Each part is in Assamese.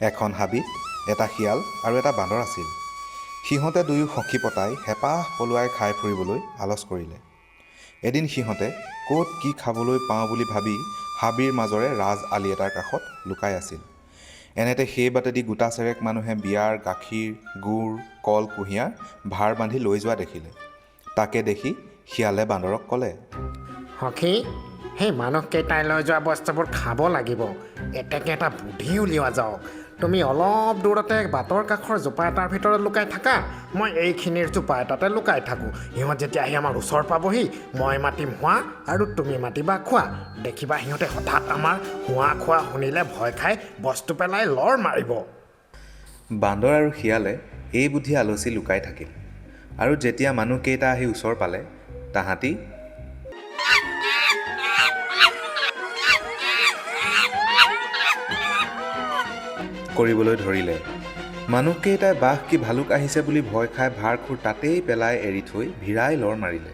এখন হাবিত এটা শিয়াল আৰু এটা বান্দৰ আছিল। সিহঁতে দুয়ো সখী পতাই হেঁপাহ পলুৱাই খাই ফুৰিবলৈ আলচ কৰিলে। এদিন সিহঁতে ক'ত কি খাবলৈ পাওঁ বুলি ভাবি হাবিৰ মাজৰে ৰাজ আলি এটাৰ কাষত লুকাই আছিল। এনেতে সেই বাটেদি গোটা চেৰেক মানুহে বিয়াৰ গাখীৰ, গুড়, কল, কুঁহিয়াৰ ভাৰ বান্ধি লৈ যোৱা দেখিলে। তাকে দেখি শিয়ালে বান্দৰক ক'লে, সখী, সেই মানুহকেইটাই লৈ যোৱা বস্তুবোৰ খাব লাগিব। এতেকে এটা বুদ্ধি উলিওৱা যাওক। তুমি অলপ দূৰতে বাটৰ কাষৰ জোপা এটাৰ ভিতৰত লুকাই থাকা, মই এইখিনিৰ জোপা এটাতে লুকাই থাকোঁ। সিহঁত যেতিয়া আহি আমাৰ ওচৰ পাবহি, মই মাতিম হোৱা আৰু তুমি মাতিবা খোৱা। দেখিবা সিহঁতে হঠাৎ আমাৰ হোৱা খোৱা শুনিলে ভয় খাই বস্তু পেলাই লৰ মাৰিব। বান্দৰ আৰু শিয়ালে এই বুদ্ধি আলচি লুকাই থাকিল। আৰু যেতিয়া মানুহকেইটা আহি ওচৰ পালে, তাহাঁতি কৰিবলৈ ধৰিলে। মানুহকেইটাই বাঘ কি ভালুক আহিছে বুলি ভয় খাই ভাৰখোৰ তাতেই পেলাই এৰি থৈ ভিৰাই লৰ মাৰিলে।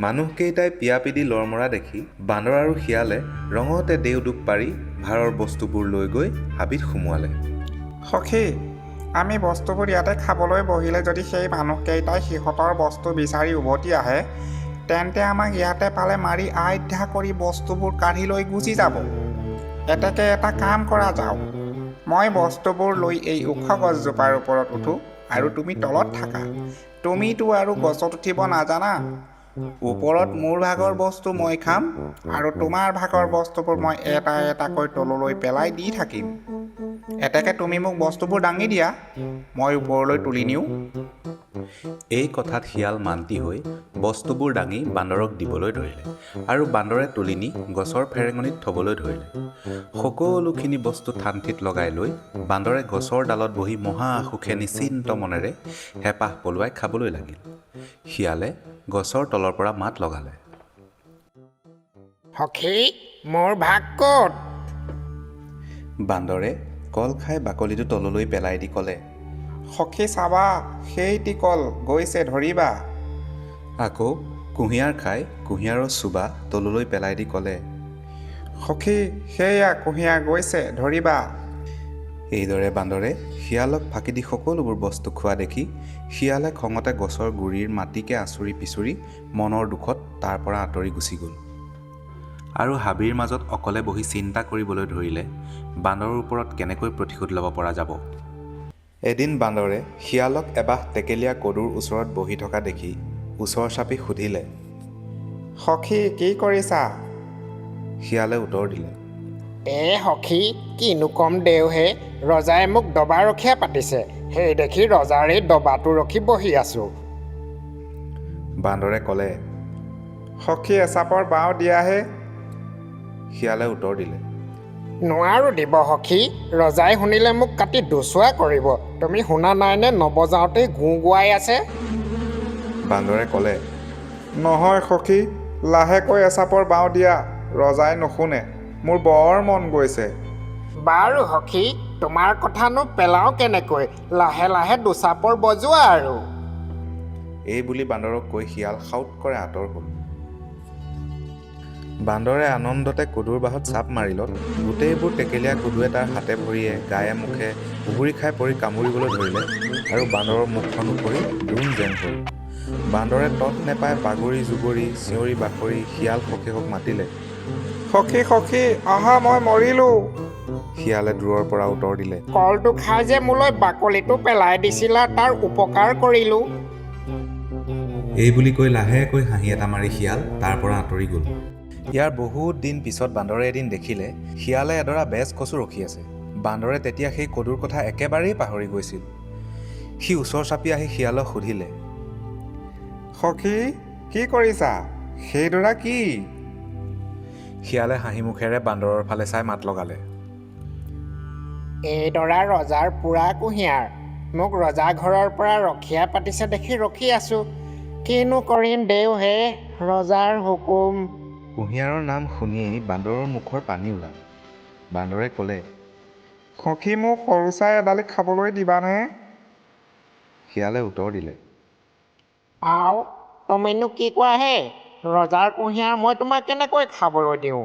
মানুহকেইটাই পিয়াপিদি লৰ মৰা দেখি বান্দৰ আৰু শিয়ালে ৰঙতে দেউদুপ পাৰি ভাৰৰ বস্তুবোৰ লৈ গৈ হাবিত সুমুৱালে। সখী, আমি বস্তুবোৰ ইয়াতে খাবলৈ বহিলে যদি সেই মানুহকেইটাই সিহঁতৰ বস্তু বিচাৰি উভতি আহে, তেন্তে আমাক ইয়াতে পালে মাৰি আইধ্যা কৰি বস্তুবোৰ কাঢ়ি লৈ গুচি যাব। এতেকে এটা কাম কৰা যাওক। মই বস্তুবোৰ লৈ এই ওখ গছজোপাৰ ওপৰত উঠোঁ আৰু তুমি তলত থাকা। তুমিতো আৰু গছত উঠিব নাজানা। ওপৰত মোৰ ভাগৰ বস্তু মই খাম আৰু তোমাৰ ভাগৰ বস্তুবোৰ মই এটা এটাকৈ তললৈ পেলাই দি থাকিম। এতেকে তুমি মোক বস্তুবোৰ দাঙি দিয়া, মই ওপৰলৈ তুলি নিওঁ। এই কথাত শিয়াল মান্তি হৈ বস্তুবোৰ দাঙি বান্দৰক দিবলৈ ধৰিলে আৰু বান্দৰে তুলি নি গছৰ ফেৰেঙনিত থবলৈ ধৰিলে। সকলোখিনি বস্তু ঠান-ঠিত লগাই লৈ বান্দৰে গছৰ ডালত বহি মহা সুখে নিশ্চিন্ত মনেৰে হেঁপাহ পলুৱাই খাবলৈ লাগিল। শিয়ালে গছৰ তলৰ পৰা মাত লগালে, সখী, মোৰ ভাগ ক'ত? বান্দৰে কল খাই বাকলিটো তললৈ পেলাই দি ক'লে, সখী চাবা, সেইটি কল গৈছে, ধৰিবা। আকৌ কুঁহিয়াৰ খাই কুঁহিয়াৰৰ চোবা তললৈ পেলাই দি ক'লে, সখী, সেয়া কুঁহিয়াৰ গৈছে, ধৰিবা। এইদৰে বান্দৰে শিয়ালক ফাঁকি দি সকলোবোৰ বস্তু খোৱা দেখি শিয়ালে খঙতে গছৰ গুৰিৰ মাটিকে আঁচুৰি পিচুৰি মনৰ দুখত তাৰ পৰা আঁতৰি গুচি গ'ল। আৰু হাবিৰ মাজত অকলে বহি চিন্তা কৰিবলৈ ধৰিলে বান্দৰৰ ওপৰত কেনেকৈ প্ৰতিশোধ ল'ব পৰা যাব। এদিন বান্দৰে শিয়ালক এবাহ টেকেলীয়া কদুৰ ওচৰত বহি থকা দেখি ওচৰ চাপি সুধিলে, সখী, কি কৰিছা? শিয়ালে উত্তৰ দিলে, সখী, কিনো কম দেওহে, ৰজাই মোক দবা ৰখীয়া পাতিছে। সেই দেখি ৰজাৰ এই দবাটো ৰখি বহি আছোঁ। বান্দৰে ক'লে, সখী, এচাপৰ বাওঁ দিয়াহে। শিয়ালে উত্তৰ দিলে, নোৱাৰো দিব সখী, ৰজাই শুনিলে মোক কাটি দুচোৱা কৰিব। তুমি শুনা নাইনে নবজাওঁতেই গো গোৱাই আছে? বান্দৰে ক'লে, নহয় সখী, লাহেকৈ এচাপৰ বাওঁ দিয়া, ৰজাই নুশুনে। মোৰ বৰ মন গৈছে। বাৰু সখী, তোমাৰ কথানো পেলাওঁ কেনেকৈ, লাহে লাহে দুচাপৰ বজোৱা আৰু। এই বুলি বান্দৰক কৈ শিয়াল সাউৎকৰে আঁতৰ হ'ল। বান্দৰে আনন্দতে কদুৰ বাহত চাপ মাৰিলত গোটেইবোৰ টেকেলীয়া কদুৱে তাৰ হাতে ভৰিয়ে গায়ে মুখে উগুৰি খাই পৰি কামুৰিবলৈ ধৰিলে আৰু বান্দৰৰ মুখখন উফৰি দোন যেন হ'ল। বান্দৰে তত নেপাই বাগৰি জুগৰি চিঞৰি বাখৰি শিয়াল সখীহক মাতিলে, সখী, সখী, আহা, মই মৰিলোঁ। শিয়ালে দূৰৰ পৰা উত্তৰ দিলে, কলটো খাই যে মোলৈ বাকলিটো পেলাই দিছিলা, তাৰ উপকাৰ কৰিলোঁ। এই বুলি কৈ লাহেকৈ হাঁহি এটা মাৰি শিয়াল তাৰ পৰা আঁতৰি গ'ল। ইয়াৰ বহুত দিন পিছত বান্দৰে এদিন দেখিলে শিয়ালে এডৰা বেজ কচু ৰখি আছে। বান্দৰে তেতিয়া সেই কদুৰ কথা একেবাৰেই পাহৰি গৈছিল। সি ওচৰ চাপি আহি শিয়ালক সুধিলে, সখী, কি কৰিছা? সেইডৰা কি? শিয়ালে হাঁহি মুখেৰে বান্দৰৰ ফালে চাই মাত লগালে, এইডৰা ৰজাৰ পুৰা কুঁহিয়াৰ। মোক ৰজা ঘৰৰ পৰা ৰখীয়া পাতিছে দেখি ৰখি আছোঁ। কিনো কৰিম দেওহে, ৰজাৰ হুকুম। কুঁহিয়াৰৰ নাম শুনিয়েই বান্দৰৰ মুখৰ পানী ওলাল। বান্দৰে ক'লে, সখী, মোক সৰু চাই এডালি খাবলৈ দিবানে? শিয়ালে উত্তৰ দিলে, আও, তুমিনো কি কোৱাহে? ৰজাৰ কুঁহিয়াৰ মই তোমাক কেনেকৈ খাবলৈ দিওঁ?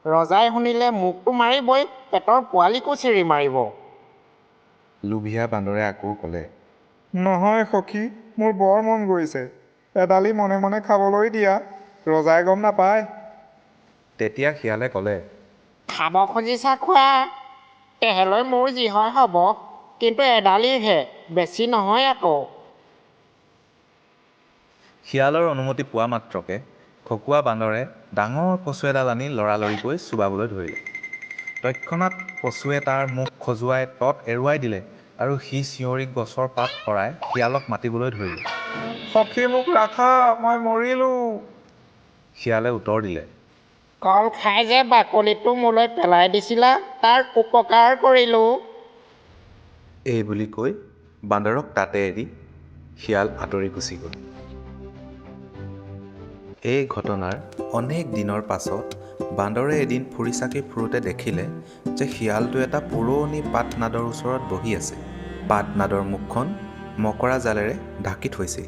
ৰজাই শুনিলে মোকতো মাৰিবই, পেটৰ পোৱালিকো চিৰি মাৰিব। লোভিয়া বান্দৰে আকৌ ক'লে, নহয় সখী, মোৰ বৰ মন গৈছে। এডালি মনে মনে খাবলৈ দিয়া, ৰজাই গম নাপায়। তেতিয়া শিয়ালে ক'লে, খাব খুজিছা খোৱা, তেহেলৈ মোৰ যি হয় হ'ব, কিন্তু এডালিহে, বেছি নহয় আকৌ। শিয়ালৰ অনুমতি পোৱা মাত্ৰকে খকুৱা বান্দৰে ডাঙৰ কচু এডাল আনি লৰালৰিকৈ চুবাবলৈ ধৰিলে। তৎক্ষণাৎ কচুৱে তাৰ মুখ খজুৱাই তত এৰুৱাই দিলে আৰু সি চিঞৰি গছৰ পাত সৰাই শিয়ালক মাতিবলৈ ধৰিলে। সখী মোক ৰাখা, মই মৰিলোঁ। শিয়ালে উত্তৰ দিলে, কল খাই যে বাকলিটো মোলৈ পেলাই দিছিলা, তাৰ উপকাৰ কৰিলোঁ। এই বুলি কৈ বান্দৰক তাতে এৰি শিয়াল আঁতৰি গুচি গ'ল। এই ঘটনাৰ অনেক দিনৰ পাছত বান্দৰে এদিন ফুৰি চাকি ফুৰোতে দেখিলে যে শিয়ালটো এটা পুৰণি পাটনাদৰ ওচৰত বহি আছে। পাটনাদৰ মুখখন মকৰা জালেৰে ঢাকি থৈছিল।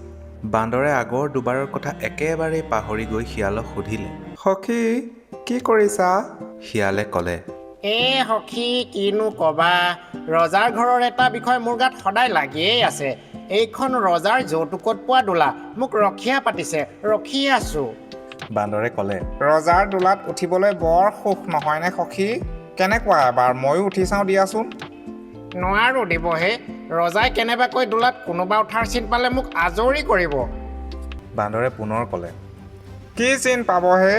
বান্দৰে আগৰ দুবাৰৰ কথা একেবাৰে পাহৰি গৈ শিয়ালক সুধিলে। সখী, কি কৰিছা? শিয়ালে ক'লে, সখী কিনো ক'বা, ৰজাৰ ঘৰৰ এটা বিষয় মোৰ গাত সদায় লাগিয়েই আছে। এইখন ৰজাৰ যৌতুকত পোৱা দোলা, মোক ৰখীয়া পাতিছে, ৰখি আছো। বান্দৰে ক'লে, ৰজাৰ দোলাত উঠিবলৈ বৰ সুখ নহয়নে সখী? কেনেকুৱা এবাৰ ময়ো উঠি চাওঁ দিয়াচোন। নোৱাৰো দিবহে, ৰজাই কেনেবাকৈ দোলাত কোনোবা উঠাৰ চিন পালে মোক আজৰি কৰিব। বান্দৰে পুনৰ ক'লে, কি চিন পাবহে?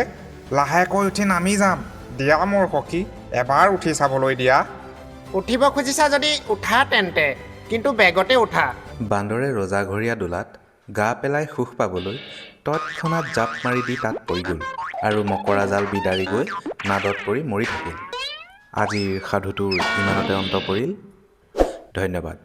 লাহেকৈ উঠি নামি যাম। দিয়া মোৰ সখী, এবাৰ উঠি চাবলৈ দিয়া। উঠিব খুজিছা যদি উঠা তেন্তে, কিন্তু বেগতে উঠা। বান্দৰে ৰজাঘৰীয়া দোলাত গা পেলাই সুখ পাবলৈ তৎক্ষণাত জাপ মাৰি দি তাত পৰি গ'ল আৰু মকৰা জাল বিদাৰি গৈ নাদত পৰি মৰি থাকিল। আজিৰ সাধুটোৰ ইমানতে অন্ত পৰিল। ধন্যবাদ।